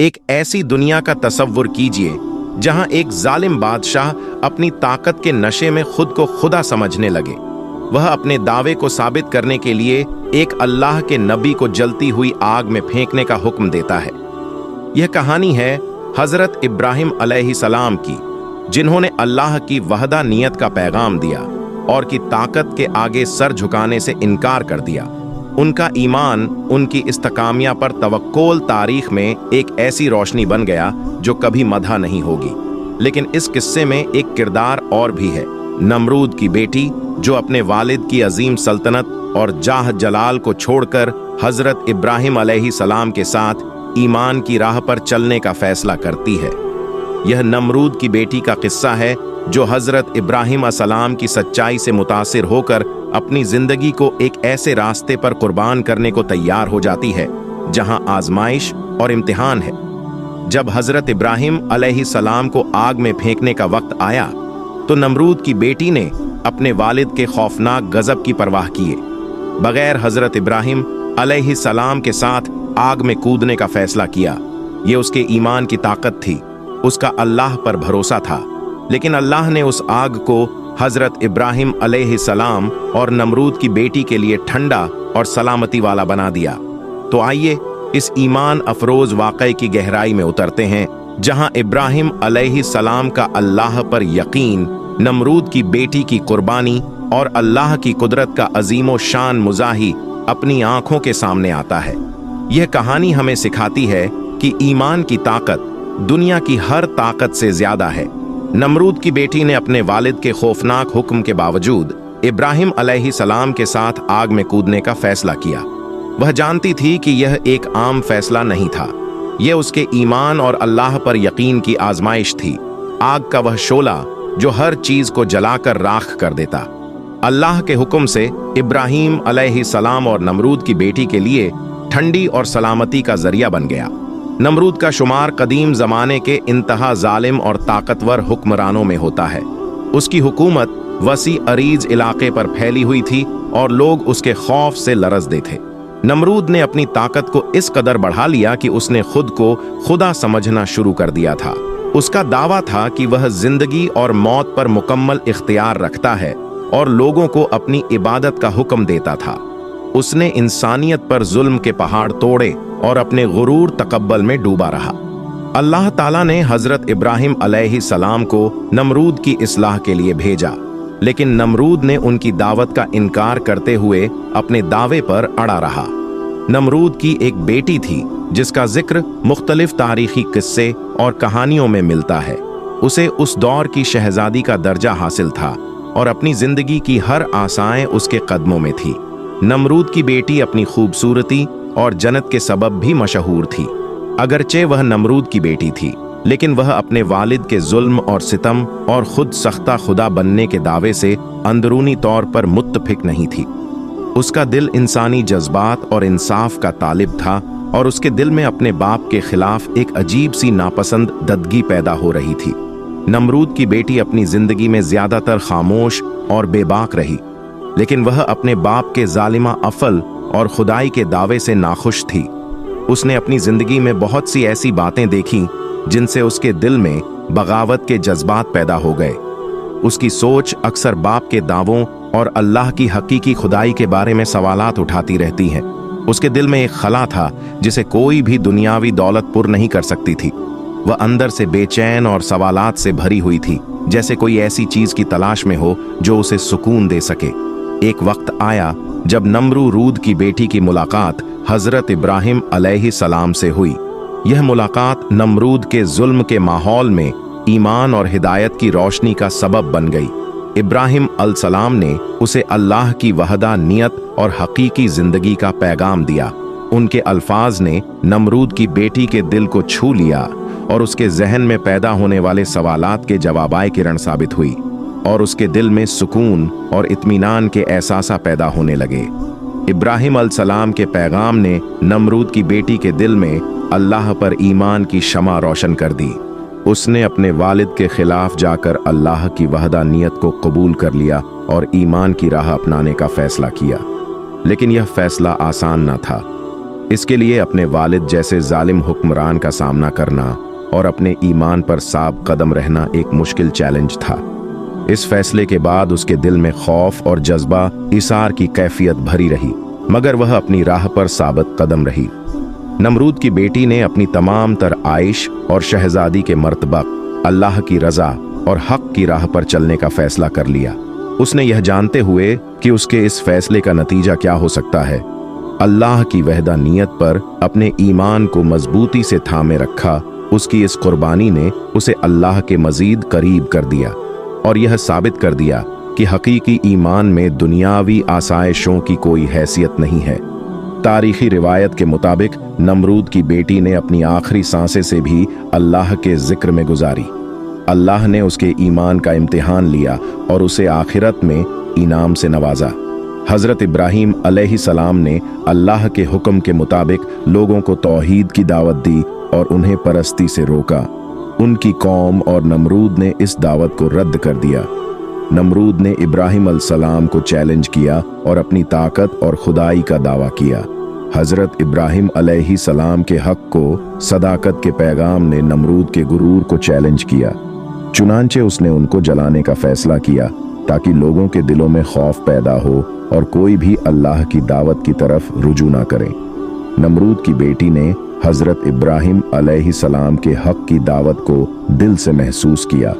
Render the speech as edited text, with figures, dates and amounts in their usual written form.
एक ऐसी दुनिया का तसव्वुर कीजिए जहां एक जालिम बादशाह अपनी ताकत के नशे में खुद को खुदा समझने लगे। वह अपने दावे को साबित करने के लिए एक अल्लाह के नबी को जलती हुई आग में फेंकने का हुक्म देता है। यह कहानी है हजरत इब्राहिम अलैहिस्सलाम की, जिन्होंने अल्लाह की वहदानियत का पैगाम दिया और की ताकत के आगे सर झुकाने से इनकार कर दिया। उनका ईमान, उनकी इस्तकामिया पर तवक्कुल तारीख में एक ऐसी रोशनी बन गया जो कभी मधा नहीं होगी। लेकिन इस किस्से में एक किरदार और भी है, नमरूद की बेटी, जो अपने वालिद की अजीम सल्तनत और जाह जलाल को छोड़कर हजरत इब्राहिम अलैहिस्सलाम के साथ ईमान की राह पर चलने का फैसला करती है। यह नमरूद की बेटी का किस्सा है जो हजरत इब्राहिम अस्सलाम की सच्चाई से मुतासिर होकर अपनी जिंदगी को एक ऐसे रास्ते पर कुर्बान करने को तैयार हो जाती है जहां आजमाइश और इम्तिहान है। जब हजरत इब्राहिम अलैहिस्सलाम को आग में फेंकने का वक्त आया तो नमरूद की बेटी ने अपने वालिद के खौफनाक गजब की परवाह किए बगैर हजरत इब्राहिम अलैहिस्सलाम के साथ आग में कूदने का फैसला किया। ये उसके ईमान की ताकत थी, उसका अल्लाह पर भरोसा था। लेकिन अल्लाह ने उस आग को हजरत इब्राहिम अलैहिस्सलाम और नमरूद की बेटी के लिए ठंडा और सलामती वाला बना दिया। तो आइए इस ईमान अफरोज वाक़े की गहराई में उतरते हैं, जहां इब्राहिम अलैहिस्सलाम का अल्लाह पर यकीन, नमरूद की बेटी की कुर्बानी और अल्लाह की कुदरत का अजीमो शान मुजाही अपनी आंखों के सामने आता है। यह कहानी हमें सिखाती है कि ईमान की ताकत दुनिया की हर ताकत से ज्यादा है। नमरूद की बेटी ने अपने वालिद के खौफनाक हुक्म के बावजूद इब्राहिम अलैहिस्सलाम के साथ आग में कूदने का फैसला किया। वह जानती थी कि यह एक आम फैसला नहीं था, यह उसके ईमान और अल्लाह पर यकीन की आजमाइश थी। आग का वह शोला जो हर चीज को जलाकर राख कर देता, अल्लाह के हुक्म से इब्राहिम अलैहिस्सलाम और नमरूद की बेटी के लिए ठंडी और सलामती का जरिया बन गया। नमरूद का शुमार कदीम जमाने के इंतहा जालिम और ताकतवर हुक्मरानों में होता है। उसकी हुकूमत वसी अरीज इलाके पर फैली हुई थी और लोग उसके खौफ से लरजते थे। नमरूद ने अपनी ताकत को इस कदर बढ़ा लिया कि उसने खुद को खुदा समझना शुरू कर दिया था। उसका दावा था कि वह जिंदगी और मौत पर मुकम्मल इख्तियार रखता है और लोगों को अपनी इबादत का हुक्म देता था। उसने इंसानियत पर जुल्म के पहाड़ तोड़े और अपने गुरूर तकब्बल में डूबा रहा। अल्लाह ताला ने हजरत इब्राहिम अलैहिस्सलाम को नमरूद की इस्लाह के लिए भेजा, लेकिन नमरूद ने उनकी दावत का इनकार करते हुए अपने दावे पर अड़ा रहा। नमरूद की एक बेटी थी जिसका जिक्र मुख्तलिफ तारीखी किस्से और कहानियों में मिलता है। उसे उस दौर की शहजादी का दर्जा हासिल था और अपनी जिंदगी की हर आशाएं उसके कदमों में थी। नमरूद की बेटी अपनी खूबसूरती और जन्नत के सबब भी मशहूर थी। अगरचे वह नमरूद की बेटी थी, लेकिन वह अपने वालिद के जुल्म और सितम और खुद सख्ता खुदा बनने के दावे से अंदरूनी तौर पर मुत्तफिक नहीं थी। उसका दिल इंसानी जज्बात और इंसाफ का तालिब था और उसके दिल में अपने बाप के खिलाफ एक अजीब सी नापसंद ददगी पैदा हो रही थी। नमरूद की बेटी अपनी जिंदगी में ज्यादातर खामोश और बेबाक रही, लेकिन वह अपने बाप के जालिमा अफल और खुदाई के दावे से नाखुश थी। उसने अपनी जिंदगी में बहुत सी ऐसी बातें देखी जिनसे उसके दिल में बगावत के जज्बात पैदा हो गए। उसकी सोच अक्सर बाप के दावों और अल्लाह की हकीकी खुदाई के बारे में सवालात उठाती रहती है। उसके दिल में एक खला था जिसे कोई भी दुनियावी दौलत पुर नहीं कर सकती थी। वह अंदर से बेचैन और सवालात से भरी हुई थी, जैसे कोई ऐसी चीज की तलाश में हो जो उसे सुकून दे सके। एक वक्त आया जब नमरूद की बेटी की मुलाकात हजरत इब्राहिम अलैहिस्सलाम से हुई। यह मुलाकात नमरूद के जुल्म के माहौल में ईमान और हिदायत की रोशनी का सबब बन गई। इब्राहिम अलैहिस्सलाम ने उसे अल्लाह की वहदानियत और हकीकी जिंदगी का पैगाम दिया। उनके अल्फाज ने नमरूद की बेटी के दिल को छू लिया और उसके जहन में पैदा होने वाले सवालात के जवाबाए किरण साबित हुई और उसके दिल में सुकून और इत्मीनान के एहसासा पैदा होने लगे। इब्राहिम अलैहिस्सलाम के पैगाम ने नमरूद की बेटी के दिल में अल्लाह पर ईमान की शमा रोशन कर दी। उसने अपने वालिद के खिलाफ जाकर अल्लाह की वहदानियत को कबूल कर लिया और ईमान की राह अपनाने का फैसला किया। लेकिन यह फैसला आसान न था। इसके लिए अपने वालिद जैसे जालिम हुक्मरान का सामना करना और अपने ईमान पर साब कदम रहना एक मुश्किल चैलेंज था। इस फैसले के बाद उसके दिल में खौफ और जज्बा इसार की कैफियत भरी रही, मगर वह अपनी राह पर साबित कदम रही। नमरूद की बेटी ने अपनी तमाम तर आइश और शहजादी के मर्तबा अल्लाह की रजा और हक की राह पर चलने का फैसला कर लिया। उसने यह जानते हुए कि उसके इस फैसले का नतीजा क्या हो सकता है, अल्लाह की वहदानियत पर अपने ईमान को मजबूती से थामे रखा। उसकी इस कुर्बानी ने उसे अल्लाह के मजीद करीब कर दिया और यह साबित कर दिया कि हकीकी ईमान में दुनियावी आसाइशों की कोई हैसियत नहीं है। तारीखी रिवायत के मुताबिक नमरूद की बेटी ने अपनी आखिरी सांसें से भी अल्लाह के जिक्र में गुजारी। अल्लाह ने उसके ईमान का इम्तिहान लिया और उसे आखिरत में इनाम से नवाजा। हज़रत इब्राहीम अलैहिस्सलाम ने अल्लाह के हुक्म के मुताबिक लोगों को तौहीद की दावत दी और उन्हें परस्ती से रोका। उनकी कौम और नमरूद ने इस दावत को रद्द कर दिया। नमरूद ने इब्राहीम अलैहिस्सलाम को चैलेंज किया और अपनी ताकत और खुदाई का दावा किया। हज़रत इब्राहीम अलैहिस्सलाम के हक को सदाकत के पैगाम ने नमरूद के गुरूर को चैलेंज किया। चुनांचे उसने उनको जलाने का फैसला किया ताकि लोगों के दिलों में खौफ पैदा हो और कोई भी अल्लाह की दावत की तरफ रुजू ना करे। नमरूद की बेटी ने हज़रत इब्राहीम अलैहिस्सलाम के हक की दावत को दिल से महसूस किया